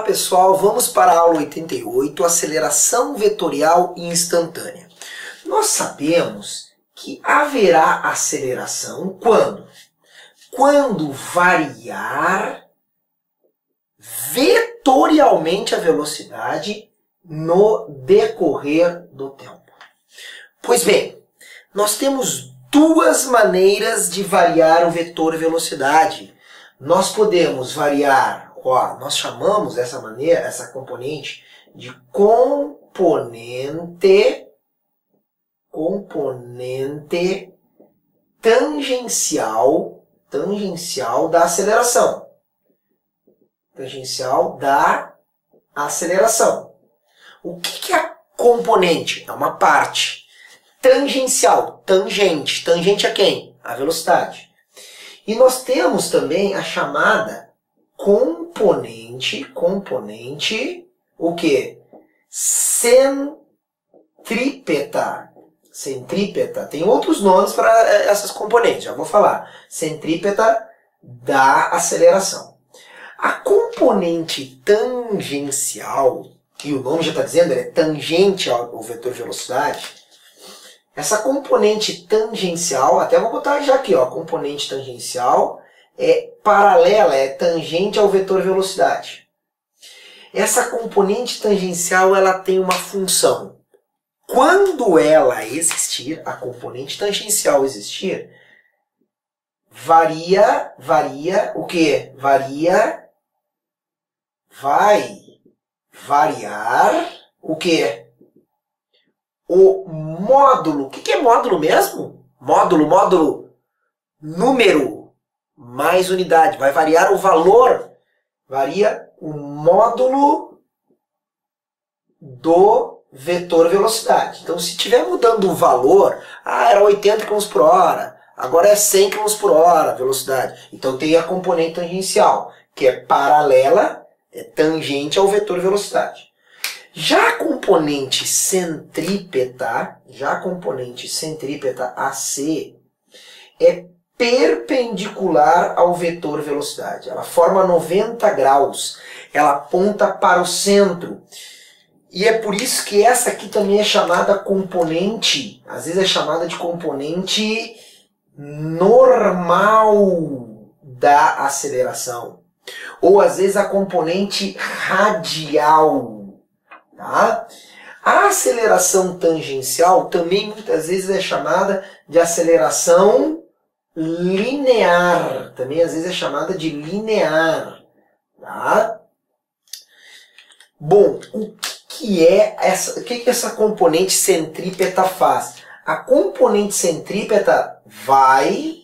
Olá pessoal, vamos para a aula 88, aceleração vetorial instantânea. Nós sabemos que haverá aceleração quando? Quando variar vetorialmente a velocidade no decorrer do tempo. Pois bem, nós temos duas maneiras de variar o vetor velocidade. Nós podemos variar, nós chamamos essa maneira, essa componente de componente tangencial da aceleração. Tangencial da aceleração. O que é a componente? É uma parte. Tangencial, tangente. Tangente a quem? A velocidade. E nós temos também a chamada componente, o que? Centrípeta. Centrípeta. Tem outros nomes para essas componentes, já vou falar. Centrípeta da aceleração. A componente tangencial, e o nome já está dizendo, ela é tangente ao vetor de velocidade. Essa componente tangencial, até vou botar já aqui, componente tangencial é paralela, é tangente ao vetor velocidade. Essa componente tangencial, ela tem uma função. Quando ela existir, a componente tangencial existir, varia o quê? Vai variar o quê? O módulo. O que é módulo mesmo? Módulo, número, mais unidade. Vai variar o valor. Varia o módulo do vetor velocidade. Então, se estiver mudando o valor, era 80 km por hora, agora é 100 km por hora a velocidade. Então, tem a componente tangencial, que é paralela, é tangente ao vetor velocidade. Já a componente centrípeta AC, é perpendicular ao vetor velocidade. Ela forma 90 graus, ela aponta para o centro. E é por isso que essa aqui também é chamada componente, às vezes é chamada de componente normal da aceleração. Ou às vezes a componente radial. Tá? A aceleração tangencial também muitas vezes é chamada de aceleração linear. Também às vezes é chamada de linear. Tá? Bom, o que essa componente centrípeta faz? A componente centrípeta vai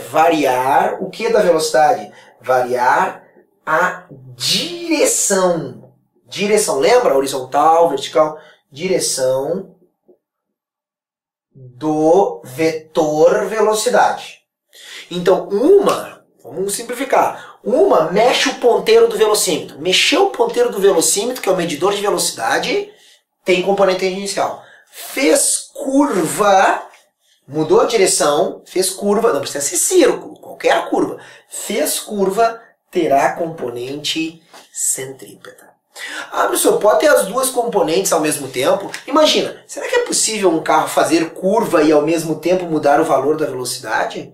variar o que da velocidade? Variar a direção. Direção, lembra? Horizontal, vertical. Direção do vetor velocidade. Então, vamos simplificar. Uma mexe o ponteiro do velocímetro. Mexeu o ponteiro do velocímetro, que é o medidor de velocidade, tem componente tangencial. Fez curva, mudou a direção, fez curva, não precisa ser círculo, qualquer curva. Fez curva, terá componente centrípeta. Professor, pode ter as duas componentes ao mesmo tempo? Imagina, será que é possível um carro fazer curva e ao mesmo tempo mudar o valor da velocidade?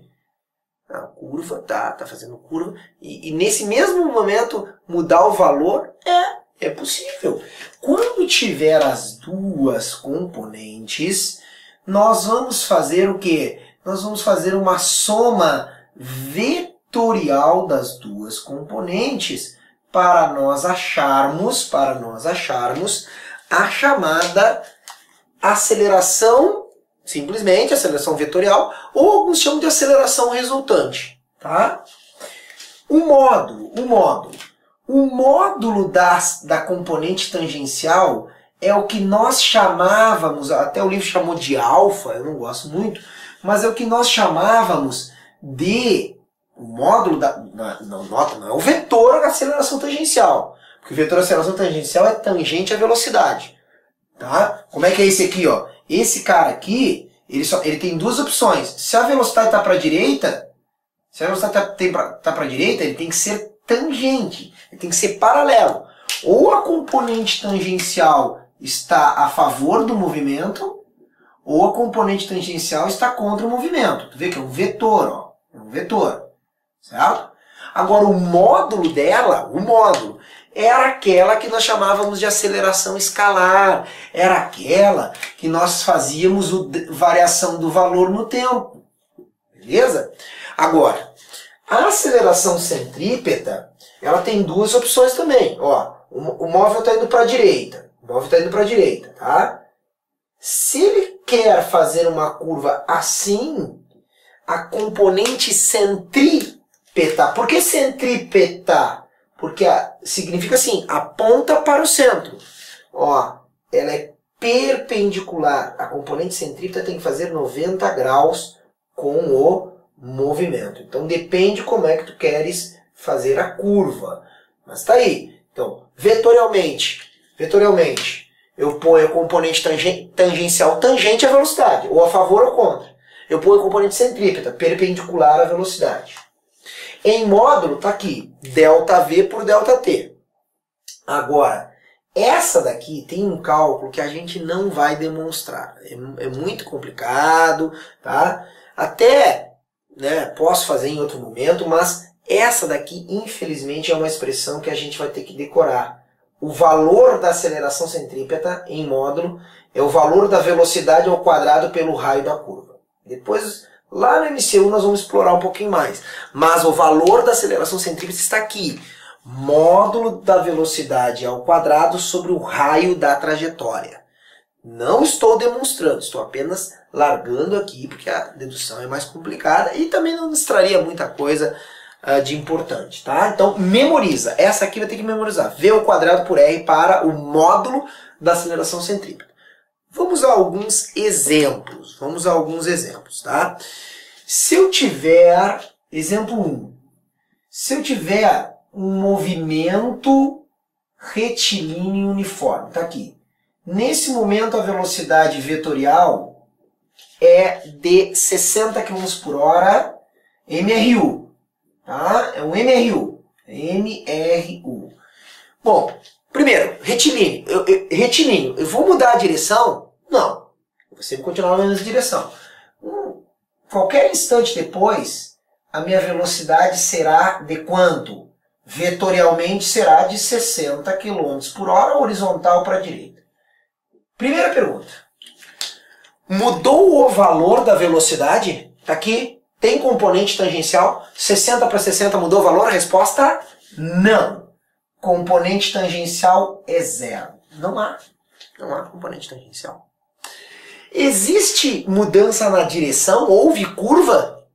A curva, tá fazendo curva, e nesse mesmo momento mudar o valor? É possível. Quando tiver as duas componentes, nós vamos fazer o quê? Nós vamos fazer uma soma vetorial das duas componentes para nós acharmos a chamada aceleração, simplesmente aceleração vetorial, ou alguns chamam de aceleração resultante. Tá? O módulo da componente tangencial é o que nós chamávamos, até o livro chamou de alfa, eu não gosto muito, mas é o que nós chamávamos de o módulo não é o vetor da aceleração tangencial. Porque o vetor da aceleração tangencial é tangente à velocidade. Tá? Como é que é esse aqui? Esse cara aqui, ele tem duas opções. Se a velocidade está para a direita, ele tem que ser tangente. Ele tem que ser paralelo. ou a componente tangencial está a favor do movimento, ou a componente tangencial está contra o movimento. Tu vê que é um vetor, ó. É um vetor. Certo? Agora, o módulo dela, era aquela que nós chamávamos de aceleração escalar. Era aquela que nós fazíamos variação do valor no tempo. Beleza? Agora, a aceleração centrípeta, ela tem duas opções também. Ó, o móvel está indo para a direita. O móvel está indo para a direita, tá? Se ele quer fazer uma curva assim, a componente centrípeta. Por que centrípeta? Porque significa assim, aponta para o centro. Ó, ela é perpendicular. A componente centrípeta tem que fazer 90 graus com o movimento. Então depende como é que tu queres fazer a curva. Mas tá aí. Então, vetorialmente, eu ponho a componente tangencial tangente à velocidade, ou a favor ou contra. Eu ponho a componente centrípeta, perpendicular à velocidade. Em módulo, tá aqui, ΔV por ΔT. Agora, essa daqui tem um cálculo que a gente não vai demonstrar. É muito complicado, tá? Até, né, posso fazer em outro momento, mas essa daqui, infelizmente, é uma expressão que a gente vai ter que decorar. O valor da aceleração centrípeta em módulo é o valor da velocidade ao quadrado pelo raio da curva. Depois, lá no MCU, nós vamos explorar um pouquinho mais. Mas o valor da aceleração centrípeta está aqui. Módulo da velocidade ao quadrado sobre o raio da trajetória. Não estou demonstrando, estou apenas largando aqui, porque a dedução é mais complicada e também não nos traria muita coisa de importante, tá? Então, memoriza. Essa aqui vai ter que memorizar. V ao quadrado por R para o módulo da aceleração centrípeta. Vamos a alguns exemplos. Tá? Se eu tiver, exemplo 1, se eu tiver um movimento retilíneo uniforme, tá aqui. Nesse momento, a velocidade vetorial é de 60 km por hora, MRU. Tá? É um MRU. MRU. Bom, primeiro, retilíneo. Retilíneo, eu vou mudar a direção? Não. Eu vou sempre continuar na mesma direção. Qualquer instante depois, a minha velocidade será de quanto? Vetorialmente será de 60 km por hora, horizontal para a direita. Primeira pergunta. Mudou o valor da velocidade? Está aqui. Tem componente tangencial? 60 para 60 mudou o valor? A resposta? Não. Componente tangencial é zero. Não há componente tangencial. Existe mudança na direção? Houve curva?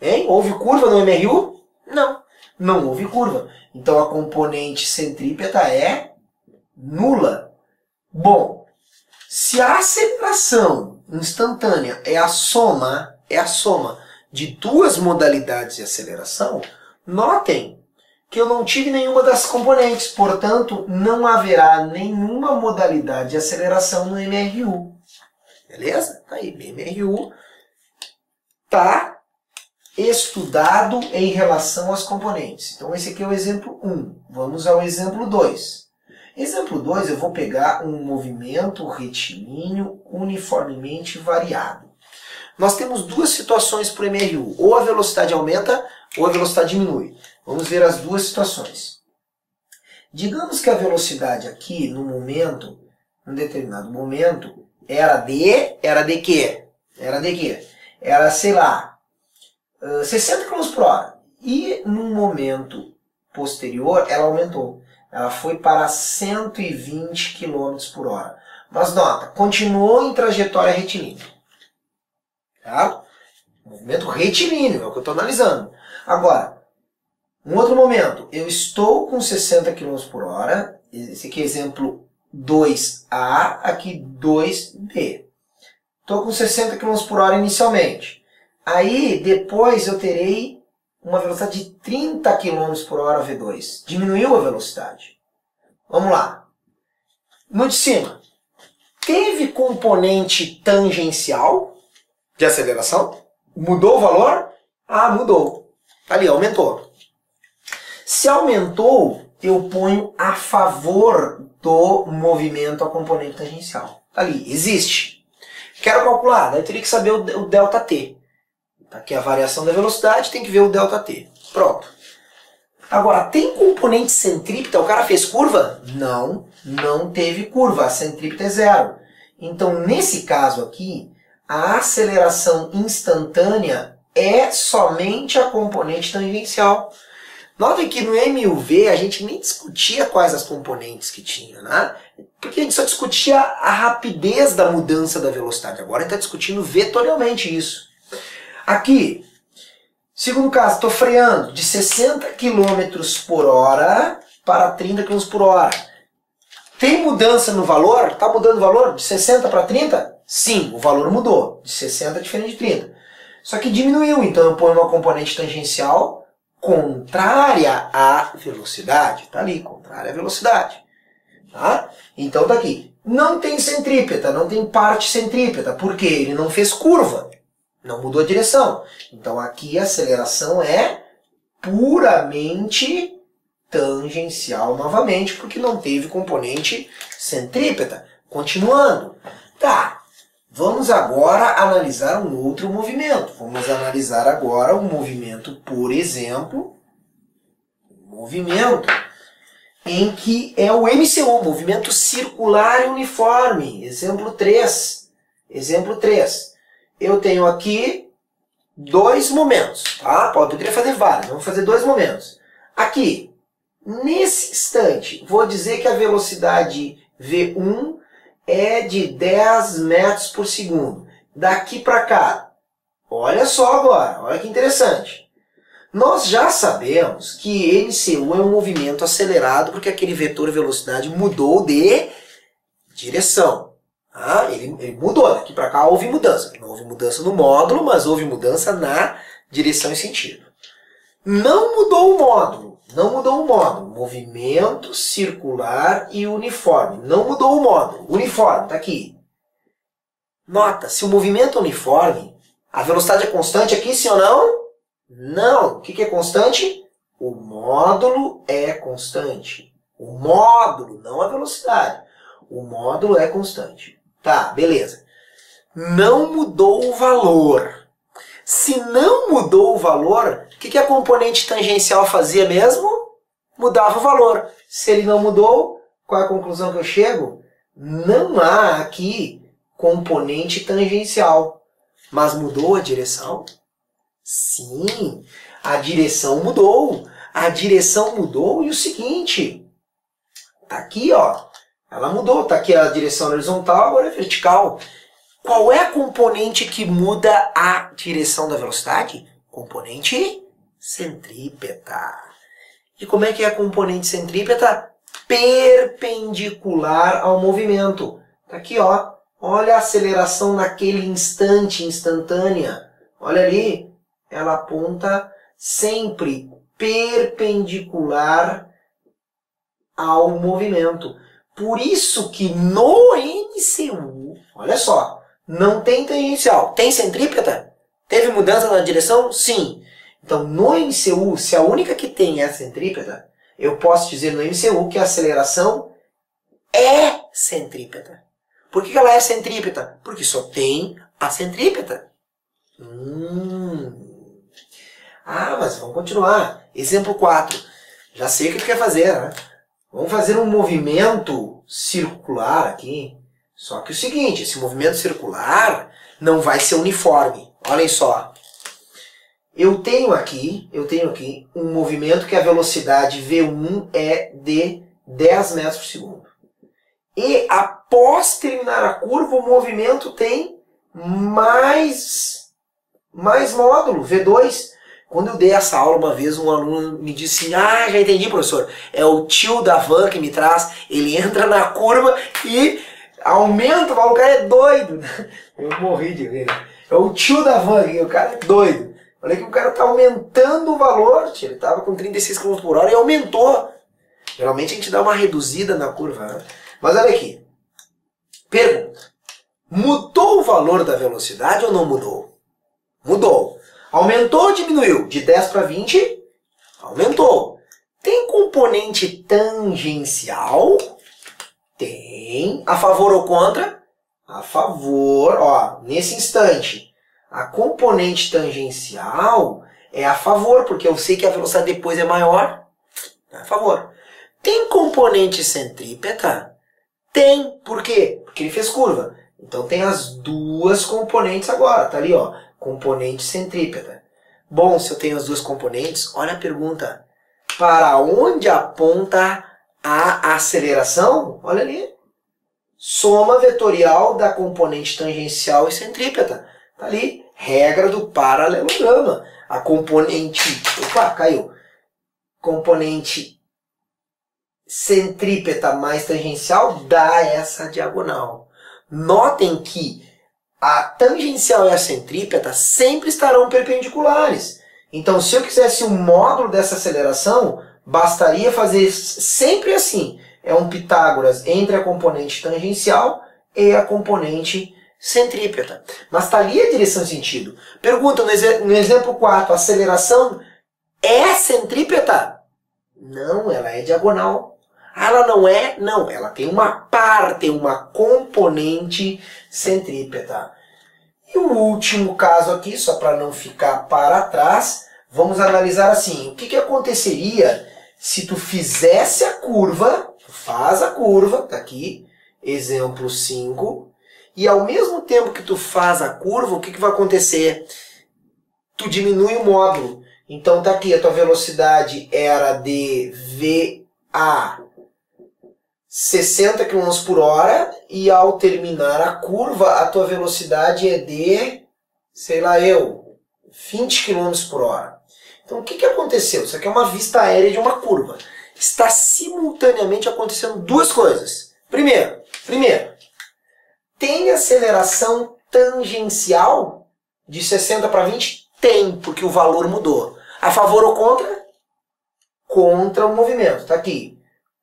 Hein? Houve curva no MRU? Não. Não houve curva. Então a componente centrípeta é nula. Bom, se a aceleração instantânea é a soma de duas modalidades de aceleração, notem que eu não tive nenhuma das componentes, portanto, não haverá nenhuma modalidade de aceleração no MRU. Beleza? Tá aí, MRU está estudado em relação às componentes. Então, esse aqui é o exemplo 1. Vamos ao exemplo 2. Exemplo 2, eu vou pegar um movimento retilíneo uniformemente variado. Nós temos duas situações para o MRU. Ou a velocidade aumenta, ou a velocidade diminui. Vamos ver as duas situações. Digamos que a velocidade aqui, num determinado momento, era de quê? Era, sei lá, 60 km por hora. E num momento posterior, ela aumentou. Ela foi para 120 km por hora. Mas nota, continuou em trajetória retilínea. Tá? Movimento retilíneo, é o que eu estou analisando. Agora, um outro momento, eu estou com 60 km por hora, esse aqui é exemplo 2A, aqui 2B. Estou com 60 km por hora inicialmente. Aí, depois eu terei uma velocidade de 30 km por hora V2. Diminuiu a velocidade. Vamos lá. No de cima, teve componente tangencial de aceleração? Mudou o valor? Ah, mudou. Ali, aumentou. Se aumentou, eu ponho a favor do movimento a componente tangencial. Tá ali, existe. Quero calcular, daí eu teria que saber o ΔT. Tá aqui a variação da velocidade, tem que ver o ΔT. Pronto. Agora, tem componente centrípeta? O cara fez curva? Não, não teve curva. A centrípeta é zero. Então, nesse caso aqui, a aceleração instantânea é somente a componente tangencial. Notem que no MUV a gente nem discutia quais as componentes que tinha, né? Porque a gente só discutia a rapidez da mudança da velocidade. Agora a gente está discutindo vetorialmente isso. Aqui, segundo caso, estou freando de 60 km por hora para 30 km por hora. Tem mudança no valor? Está mudando o valor de 60 para 30? Sim, o valor mudou. De 60 é diferente de 30. Só que diminuiu, então eu ponho uma componente tangencial contrária à velocidade. Está ali, contrária à velocidade. Tá? Então está aqui. Não tem centrípeta, não tem parte centrípeta. Por quê? Ele não fez curva. Não mudou a direção. Então aqui a aceleração é puramente tangencial novamente, porque não teve componente centrípeta. Continuando. Tá. Vamos agora analisar um outro movimento. Vamos analisar agora um movimento, por exemplo, movimento em que é o MCU, movimento circular e uniforme. Exemplo 3. Exemplo 3. Eu tenho aqui dois momentos. Tá? Poderia fazer vários. Vamos fazer dois momentos. Aqui, nesse instante, vou dizer que a velocidade V1 é de 10 metros por segundo. Daqui para cá, olha só agora, olha que interessante. Nós já sabemos que MCU é um movimento acelerado porque aquele vetor velocidade mudou de direção. Ah, ele mudou, daqui para cá houve mudança. Não houve mudança no módulo, mas houve mudança na direção e sentido. Não mudou o módulo. Não mudou o módulo. Movimento circular e uniforme. Não mudou o módulo. Uniforme, está aqui. Nota, se o movimento é uniforme, a velocidade é constante aqui, sim ou não? Não. O que é constante? O módulo é constante. O módulo, não a velocidade. O módulo é constante. Tá, beleza. Não mudou o valor. Se não mudou o valor, o que a componente tangencial fazia mesmo? Mudava o valor. Se ele não mudou, qual é a conclusão que eu chego? Não há aqui componente tangencial. Mas mudou a direção? Sim, a direção mudou. A direção mudou e o seguinte, tá aqui, ó. Ela mudou, tá aqui a direção horizontal, agora é vertical. Qual é a componente que muda a direção da velocidade? Componente centrípeta. E como é que é a componente centrípeta? Perpendicular ao movimento. Tá aqui, ó. Olha a aceleração naquele instante, instantânea. Olha ali. Ela aponta sempre perpendicular ao movimento. Por isso que no MCU, olha só, não tem tangencial. Tem centrípeta? Teve mudança na direção? Sim. Então, no MCU, se a única que tem é a centrípeta, eu posso dizer no MCU que a aceleração é centrípeta. Por que ela é centrípeta? Porque só tem a centrípeta. Ah, mas vamos continuar. Exemplo 4. Já sei o que tu quer fazer, né? Vamos fazer um movimento circular aqui. Só que o seguinte, esse movimento circular não vai ser uniforme. Olhem só. Eu tenho aqui um movimento que a velocidade V1 é de 10 metros por segundo. E após terminar a curva, o movimento tem mais módulo, V2. Quando eu dei essa aula uma vez, um aluno me disse, já entendi, professor. É o tio da van que me traz. Ele entra na curva e aumenta, o cara é doido. Eu morri de rir. É o tio da van, o cara é doido. Olha que o cara está aumentando o valor. Ele estava com 36 km por hora e aumentou. Geralmente a gente dá uma reduzida na curva, né? Mas olha aqui. Pergunta. Mudou o valor da velocidade ou não mudou? Mudou. Aumentou ou diminuiu? De 10 para 20? Aumentou. Tem componente tangencial tem a favor ou contra? A favor, ó, nesse instante. A componente tangencial é a favor, porque eu sei que a velocidade depois é maior. É a favor. Tem componente centrípeta? Tem. Por quê? Porque ele fez curva. Então tem as duas componentes agora. Tá ali, ó. Componente centrípeta. Bom, se eu tenho as duas componentes, olha a pergunta. Para onde aponta a aceleração? Olha ali. Soma vetorial da componente tangencial e centrípeta. Tá ali. Regra do paralelograma. A componente... Opa, caiu. Componente centrípeta mais tangencial dá essa diagonal. Notem que a tangencial e a centrípeta sempre estarão perpendiculares. Então, se eu quisesse um módulo dessa aceleração, bastaria fazer sempre assim. É um Pitágoras entre a componente tangencial e a componente centrípeta. Mas está ali a direção e sentido. Pergunta no exemplo 4, a aceleração é centrípeta? Não, ela é diagonal. Ela não é? Não, ela tem uma parte, uma componente centrípeta. E o último caso aqui, só para não ficar para trás, vamos analisar assim, o que aconteceria se tu fizesse a curva, tu faz a curva, tá aqui, exemplo 5, e ao mesmo tempo que tu faz a curva, o que vai acontecer? Tu diminui o módulo. Então tá aqui, a tua velocidade era de VA 60 km por hora e ao terminar a curva a tua velocidade é de, sei lá 20 km por hora. Então o que aconteceu? Isso aqui é uma vista aérea de uma curva. Está simultaneamente acontecendo duas coisas. Primeiro, tem aceleração tangencial de 60 para 20? Tem, porque o valor mudou. A favor ou contra? Contra o movimento. Está aqui.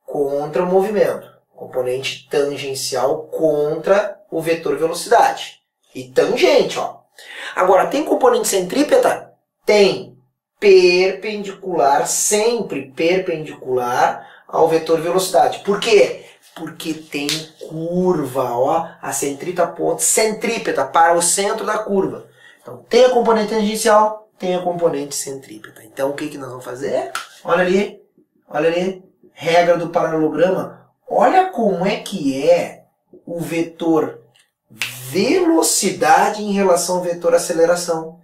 Contra o movimento. Componente tangencial contra o vetor velocidade. E tangente, ó. Agora, tem componente centrípeta? Tem. Perpendicular, sempre perpendicular ao vetor velocidade. Por quê? Porque tem curva, ó. A centrípeta para o centro da curva. Então, tem a componente tangencial, tem a componente centrípeta. Então, o que nós vamos fazer? Olha ali. Regra do paralelograma. Olha como é que é o vetor velocidade em relação ao vetor aceleração.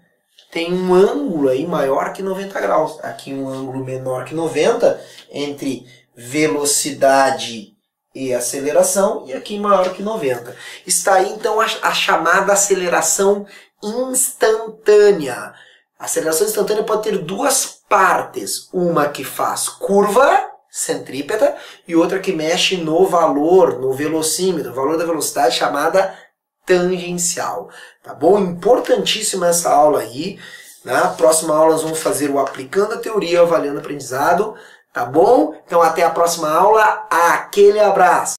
Tem um ângulo aí maior que 90 graus. Aqui um ângulo menor que 90 entre velocidade e aceleração. E aqui maior que 90. Está aí então a chamada aceleração instantânea. A aceleração instantânea pode ter duas partes. Uma que faz curva, centrípeta, e outra que mexe no valor, no velocímetro, o valor da velocidade, chamada tangencial. Tá bom? Importantíssima essa aula aí. Na próxima aula nós vamos fazer o aplicando a teoria, avaliando o aprendizado. Tá bom? Então até a próxima aula. Aquele abraço!